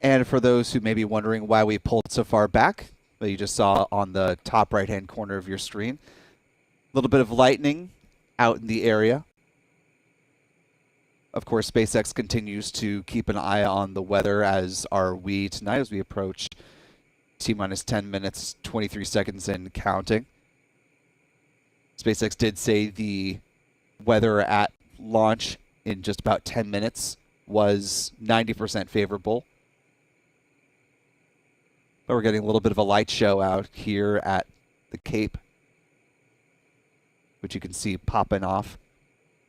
And for those who may be wondering why we pulled so far back, that you just saw on the top right-hand corner of your screen, a little bit of lightning out in the area. Of course, SpaceX continues to keep an eye on the weather, as are we tonight as we approach T-minus 10 minutes, 23 seconds and counting. SpaceX did say the weather at launch in just about 10 minutes was 90% favorable. But we're getting a little bit of a light show out here at the Cape, which you can see popping off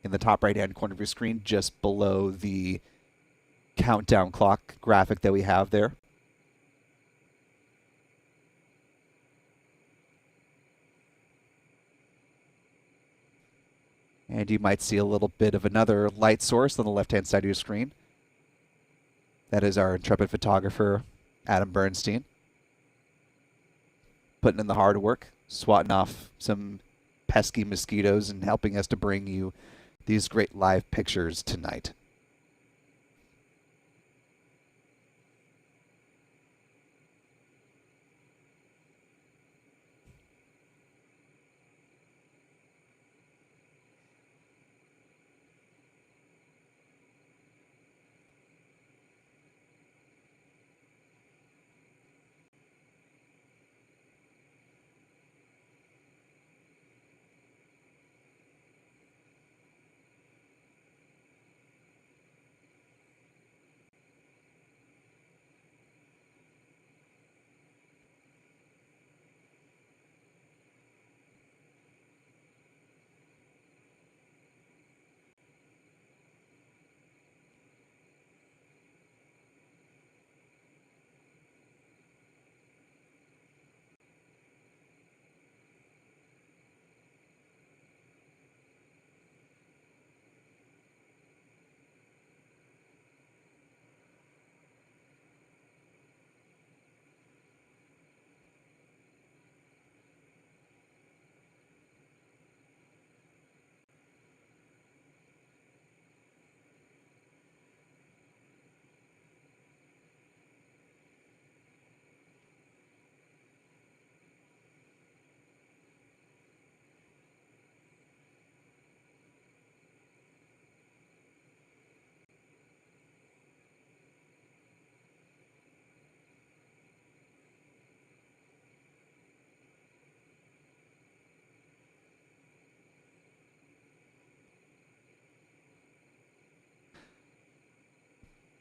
in the top right-hand corner of your screen, just below the countdown clock graphic that we have there. And you might see a little bit of another light source on the left-hand side of your screen. That is our intrepid photographer, Adam Bernstein, putting in the hard work, swatting off some pesky mosquitoes and helping us to bring you these great live pictures tonight.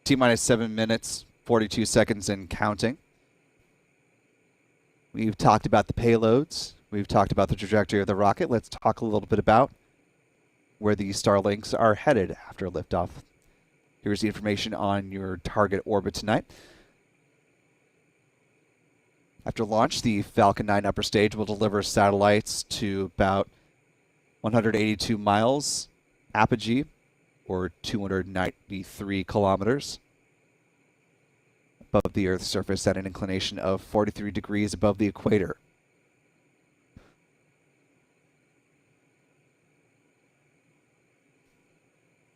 T-minus 7 minutes, 42 seconds and counting. We've talked about the payloads. We've talked about the trajectory of the rocket. Let's talk a little bit about where the Starlinks are headed after liftoff. Here's the information on your target orbit tonight. After launch, the Falcon 9 upper stage will deliver satellites to about 182 miles apogee, or 293 kilometers above the Earth's surface at an inclination of 43 degrees above the equator.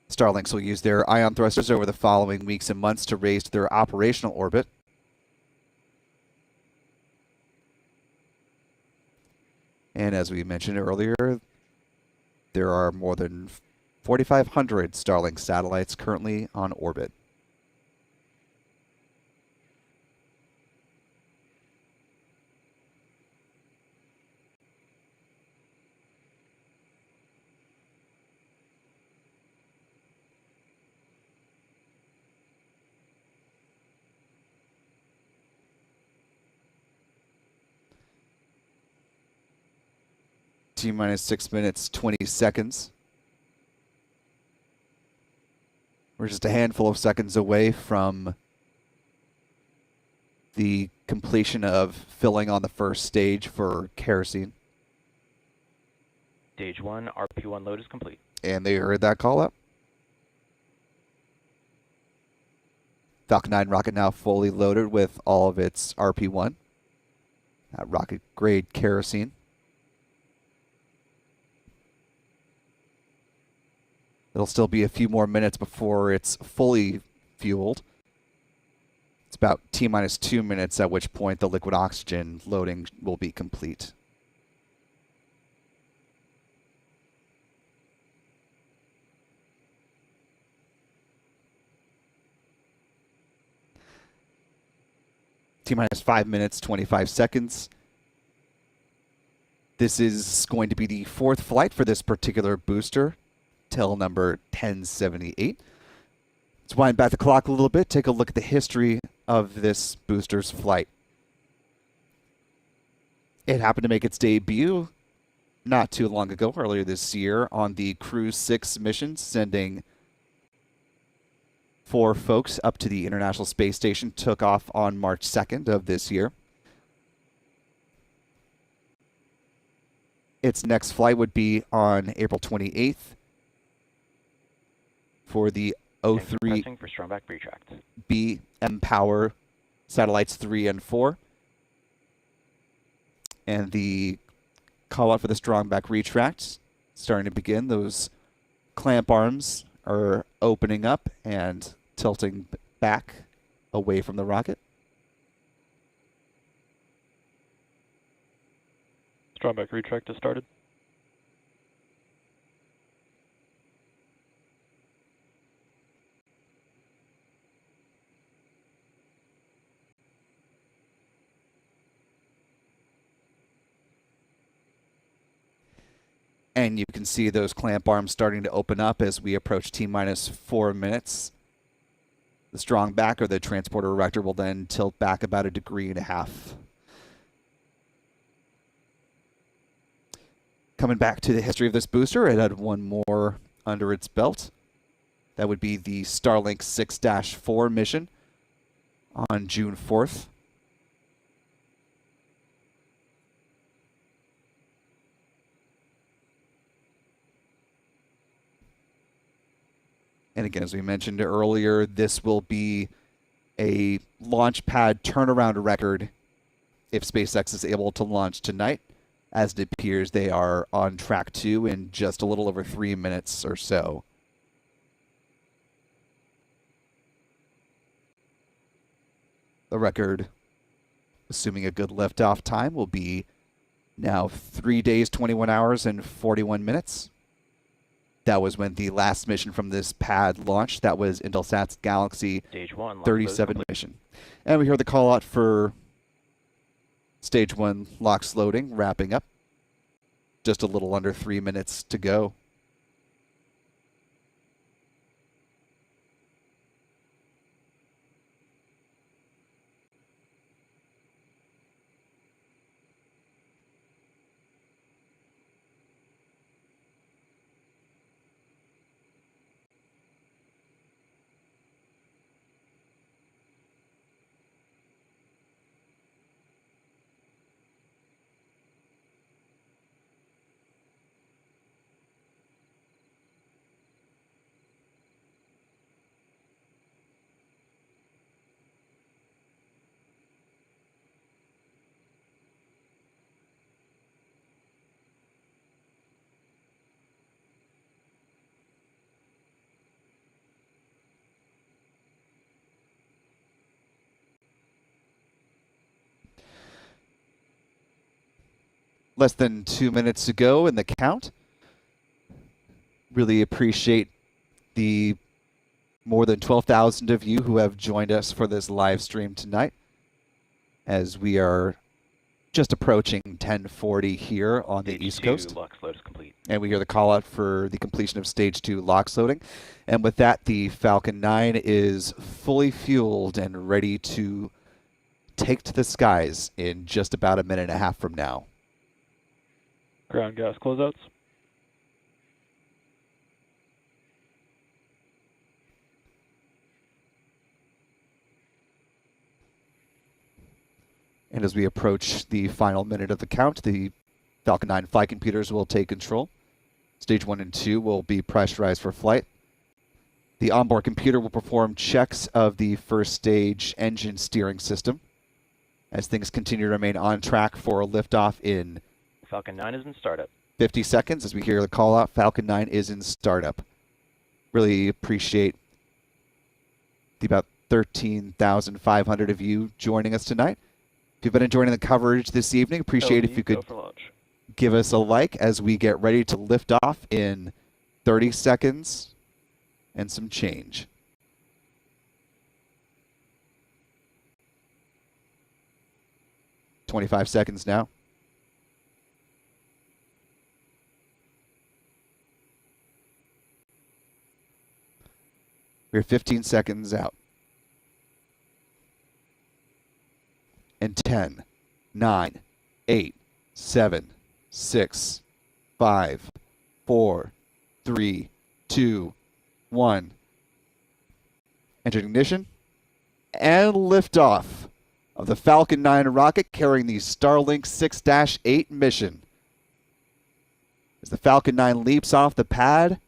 Starlinks will use their ion thrusters over the following weeks and months to raise to their operational orbit. And as we mentioned earlier, there are more than 4,500 Starlink satellites currently on orbit. T-minus 6 minutes, 20 seconds. We're just a handful of seconds away from the completion of filling on the first stage for kerosene. Stage 1, RP1 load is complete. And they heard that call up. Falcon 9 rocket now fully loaded with all of its RP1, rocket grade kerosene. It'll still be a few more minutes before it's fully fueled. It's about T-minus 2 minutes, at which point the liquid oxygen loading will be complete. T-minus 5 minutes, 25 seconds. This is going to be the fourth flight for this particular booster, tail number 1078. Let's wind back the clock a little bit, take a look at the history of this booster's flight. It happened to make its debut not too long ago, earlier this year, on the Crew 6 mission, sending 4 folks up to the International Space Station. Took off on March 2nd of this year. Its next flight would be on April 28th for the O3 for strongback retract. B mPOWER satellites 3 and 4. And the call out for the strongback retract starting to begin. Those clamp arms are opening up and tilting back away from the rocket. Strongback retract has started. And you can see those clamp arms starting to open up as we approach T-minus 4 minutes. The strong back, or the transporter erector, will then tilt back about 1.5 degrees. Coming back to the history of this booster, it had one more under its belt. That would be the Starlink 6-4 mission on June 4th. And again, as we mentioned earlier, this will be a launch pad turnaround record if SpaceX is able to launch tonight, as it appears they are on track to in just a little over 3 minutes or so. The record, assuming a good liftoff time, will be now 3 days, 21 hours, and 41 minutes. That was when the last mission from this pad launched. That was Intelsat's Galaxy Stage 1, 37 mission. And we hear the call out for Stage 1 LOX loading wrapping up. Just a little under 3 minutes to go. Less than 2 minutes to go in the count. Really appreciate the more than 12,000 of you who have joined us for this live stream tonight, as we are just approaching 10:40 here on the East Coast. Stage 2 LOX load is complete. And we hear the call out for the completion of Stage 2 LOX loading. And with that, the Falcon 9 is fully fueled and ready to take to the skies in just about 1.5 minutes from now. Ground gas closeouts. And as we approach the final minute of the count, the Falcon 9 flight computers will take control. Stage 1 and 2 will be pressurized for flight. The onboard computer will perform checks of the first stage engine steering system as things continue to remain on track for a liftoff in Falcon 9 is in startup. 50 seconds. As we hear the call out, Falcon 9 is in startup. Really appreciate the about 13,500 of you joining us tonight. If you've been enjoying the coverage this evening, appreciate if you could give us a like as we get ready to lift off in 30 seconds and some change. "25 seconds now. We're 15 seconds out. And 10, 9, 8, 7, 6, 5, 4, 3, 2, 1. Enter ignition and liftoff of the Falcon 9 rocket carrying the Starlink 6-8 mission. As the Falcon 9 leaps off the pad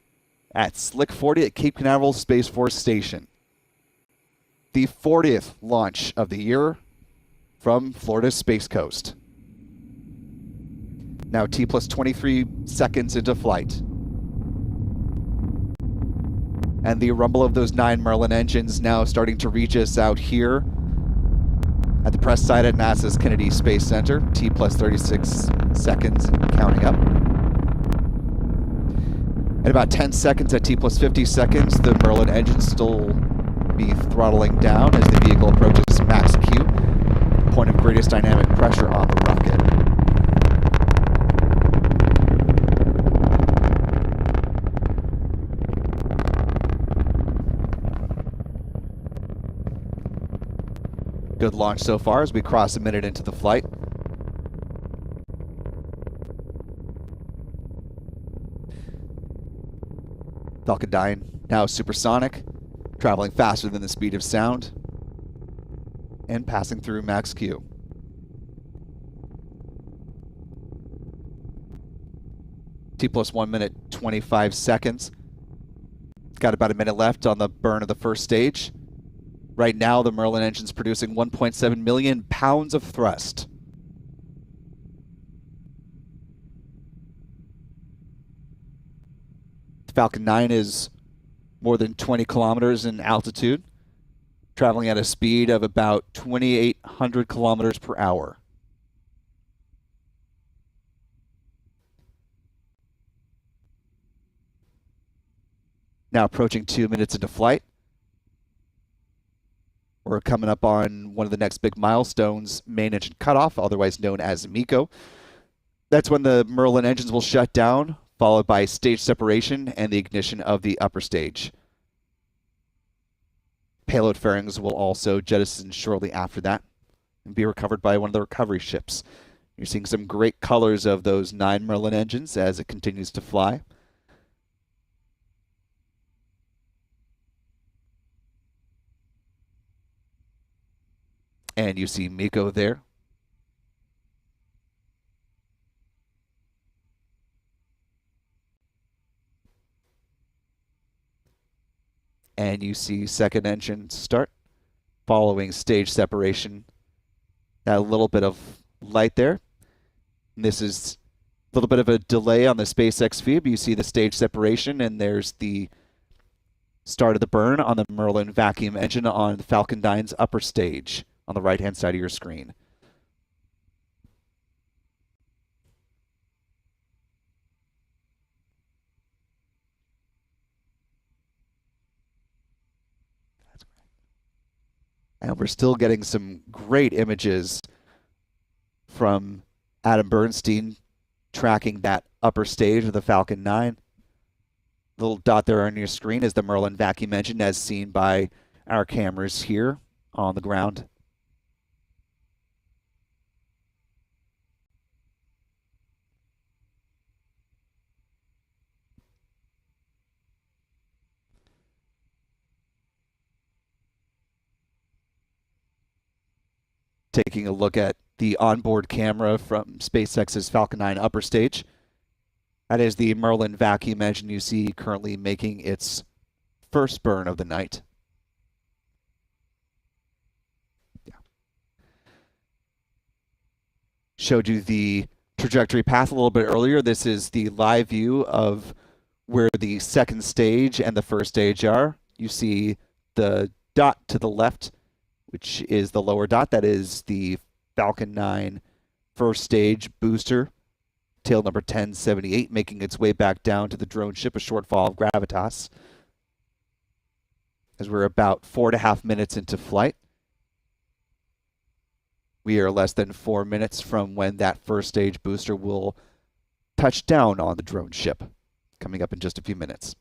at Slick 40 at Cape Canaveral Space Force Station. The 40th launch of the year from Florida's Space Coast. Now T plus 23 seconds into flight. And the rumble of those 9 Merlin engines now starting to reach us out here at the press site at NASA's Kennedy Space Center. T plus 36 seconds and counting up. At about 10 seconds at T plus 50 seconds, the Merlin engines still be throttling down as the vehicle approaches max Q, point of greatest dynamic pressure on the rocket. Good launch so far as we cross a minute into the flight. Falcon 9 now supersonic, traveling faster than the speed of sound, and passing through max Q. T plus 1 minute 25 seconds. Got about a minute left on the burn of the first stage. Right now, the Merlin engine's producing 1.7 million pounds of thrust. Falcon 9 is more than 20 kilometers in altitude, traveling at a speed of about 2,800 kilometers per hour. Now approaching 2 minutes into flight. We're coming up on one of the next big milestones, main engine cutoff, otherwise known as MECO. That's when the Merlin engines will shut down, followed by stage separation and the ignition of the upper stage. Payload fairings will also jettison shortly after that and be recovered by one of the recovery ships. You're seeing some great colors of those 9 Merlin engines as it continues to fly. And you see MECO there. And you see second engine start, following stage separation. That little bit of light there. And this is a little bit of a delay on the SpaceX feed, but you see the stage separation, and there's the start of the burn on the Merlin vacuum engine on the Falcon 9's upper stage on the right-hand side of your screen. And we're still getting some great images from Adam Bernstein tracking that upper stage of the Falcon 9. Little dot there on your screen is the Merlin vacuum engine as seen by our cameras here on the ground. Taking a look at the onboard camera from SpaceX's Falcon 9 upper stage. That is the Merlin vacuum engine you see currently making its first burn of the night. Yeah. Showed you the trajectory path a little bit earlier. This is the live view of where the second stage and the first stage are. You see the dot to the left, which is the lower dot, that is the Falcon 9 first stage booster, tail number 1078, making its way back down to the drone ship, a short fall of gravitas. As we're about 4.5 minutes into flight. We are less than 4 minutes from when that first stage booster will touch down on the drone ship, coming up in just a few minutes.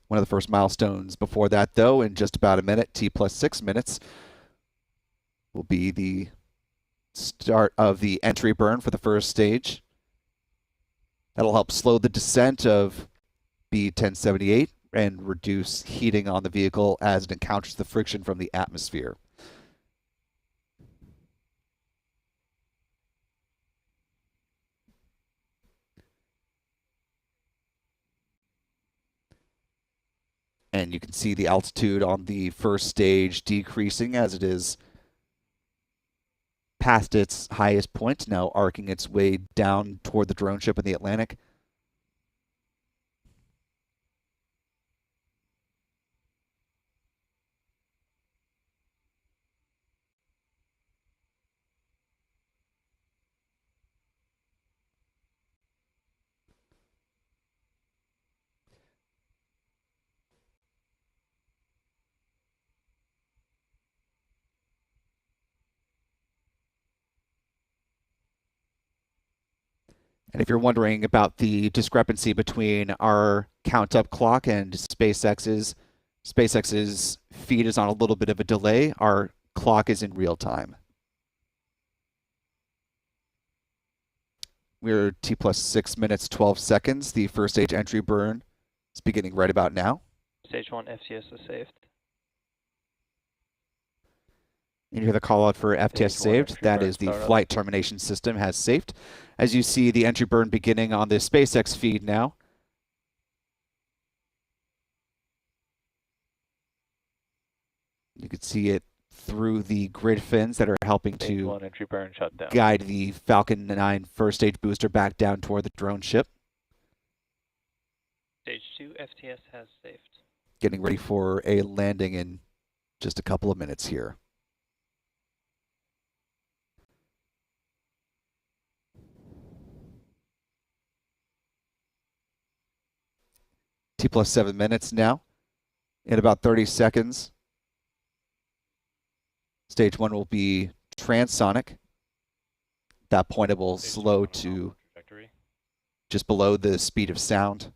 One of the first milestones before that, though, in just about a minute, T+6 minutes, will be the start of the entry burn for the first stage. That'll help slow the descent of B-1078 and reduce heating on the vehicle as it encounters the friction from the atmosphere. And you can see the altitude on the first stage decreasing as it is past its highest point, now arcing its way down toward the drone ship in the Atlantic. And if you're wondering about the discrepancy between our count up clock and SpaceX's feed is on a little bit of a delay. Our clock is in real time. We're T+6 minutes, 12 seconds. The first stage entry burn is beginning right about now. Stage 1 FTS is saved. And you hear the call out for FTS saved. That is the startup. flight termination system has saved. As you see the entry burn beginning on the SpaceX feed now. You can see it through the grid fins that are helping Stage to 1 entry burn shut down. guide the Falcon 9 first stage booster back down toward the drone ship. Stage 2 FTS has saved. Getting ready for a landing in just a couple of minutes here. T+7 minutes now. In about 30 seconds, stage 1 will be transonic. At that point, it will slow to just below the speed of sound.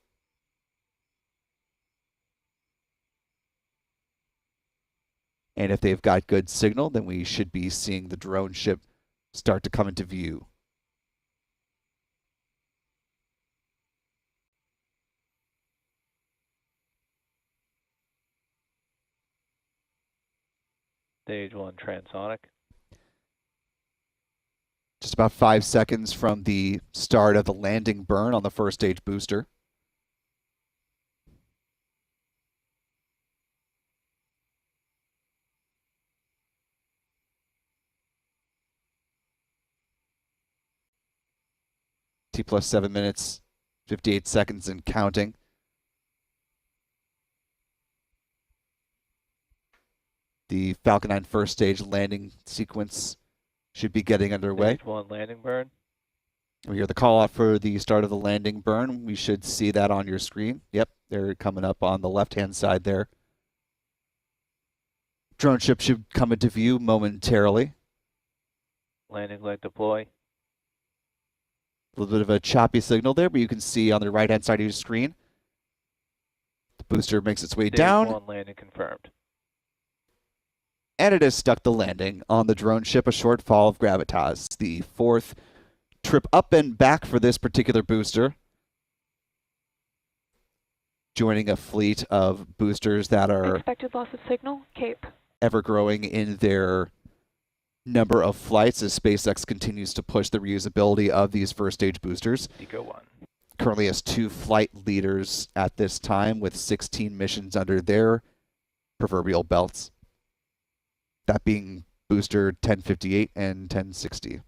And if they've got good signal, then we should be seeing the drone ship start to come into view. Stage 1 transonic. Just about 5 seconds from the start of the landing burn on the first stage booster. T+7 minutes, 58 seconds and counting. The Falcon 9 first stage landing sequence should be getting underway. Stage 1 landing burn. We hear the call out for the start of the landing burn. We should see that on your screen. Yep, they're coming up on the left-hand side there. Drone ship should come into view momentarily. Landing leg deploy. A little bit of a choppy signal there, but you can see on the right-hand side of your screen, the booster makes its way Stage down. 1 landing confirmed. And it has stuck the landing on the drone ship, a short fall of gravitas. The fourth trip up and back for this particular booster. Joining a fleet of boosters that are Expected loss of signal, Cape. ever growing in their number of flights as SpaceX continues to push the reusability of these first stage boosters. Eco 1. Currently has 2 flight leaders at this time with 16 missions under their proverbial belts. That being booster 1058 and 1060.